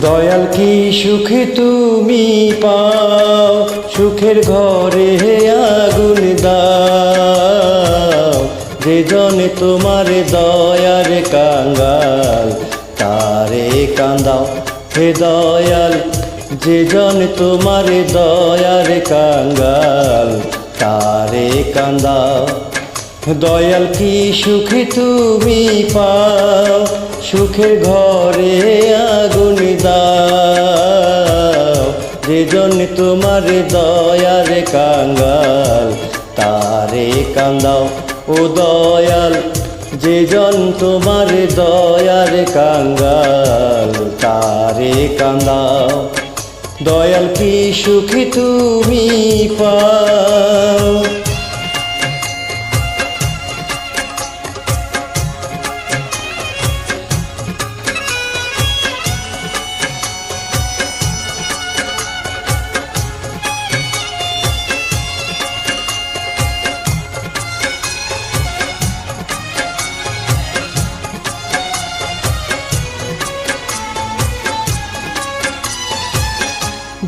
দয়াল কি সুখে তুমি পাও, সুখের ঘরে আগুন দাও। যে জনে তোমার দয়ার কাঙ্গাল, তারে কান্দাও হে দয়াল। যে জন তোমার দয়ার কাঙ্গাল, তারে কান্দাও। দয়াল কি সুখে তুমি পাও, সুখের ঘরে আগুন দাও। যে জন তোমার দয়ার কাঙ্গাল, তারে কান্দাও ও দয়াল। যে জন তোমার দয়ার কাঙ্গাল, তারে কান্দাও। দয়াল কি সুখে তুমি পাও।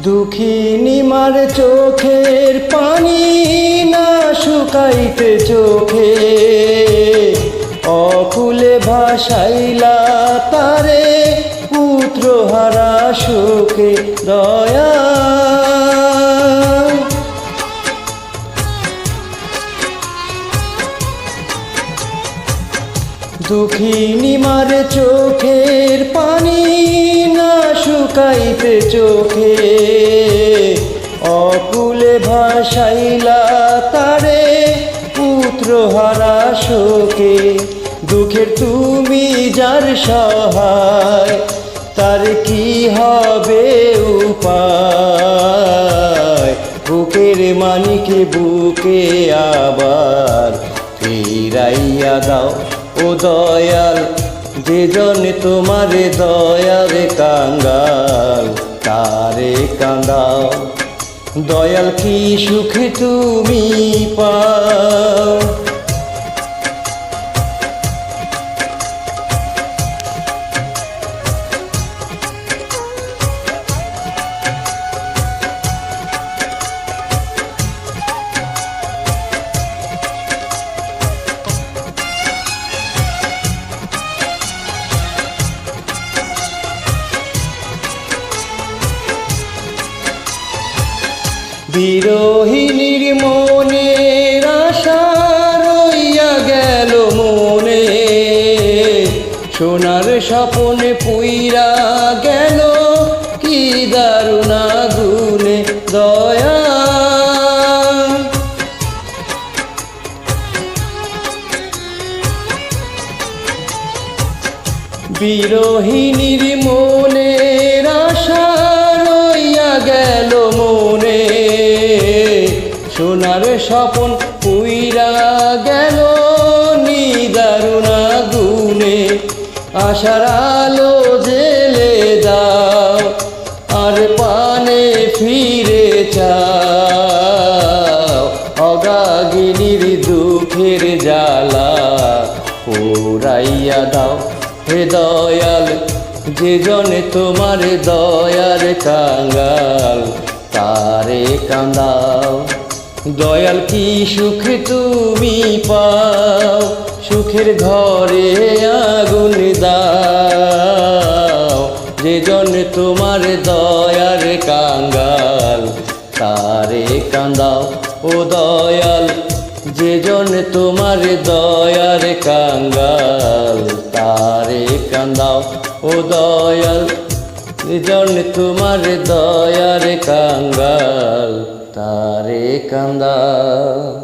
দুঃখিনী মার চোখের পানি না শুকাইতে চোখে, অকুলে ভাসাইলা তারে পুত্র হারা শোকে দয়া। দুঃখিনী মার চোখের পানি না শুকাইতে চোখে, অকুলে ভাসাইলা তারে পুত্র হারা শোকে। দুঃখের তুমি যার সহায়, তার কি হবে উপায়। বুকের মানিকে বুকে আবার ফিরাইয়া দাও ও দয়াল। যে জন তোমার দয়ার কাঙ্গাল, তারে কান্দাও। দয়াল কি সুখে তুমি পাও। বিরহিনীর মনের আশা রইয়া গেল মনে, সোনার স্বপনে পুইরা গেল কি দারুণ আগুনে দয়া। বিরহিনীর মনের আশা রইয়া গেল মনে, সোনার স্বপন পুইরা গেল নিদারুণ আগুনে। আশার আলো জেলে দাও, আর পানে ফিরে চাও। অগাগিনীর দুঃখের জ্বালা পুরাইয়া দাও হে দয়াল। যে জনে তোমার দয়ার কাঙ্গাল, তারে কান্দাও। দয়াল কি সুখে তুমি পাও, সুখের ঘরে আগুন দাও। যে জন তোমার দয়ার কাঙ্গাল, তারে কান্দাও ও দয়াল। যে জন তোমার দয়ার কাঙ্গাল, তারে কান্দাও ও দয়াল। যে জন তোমার দয়ার কাঙ্গাল, তারে কান্দাও।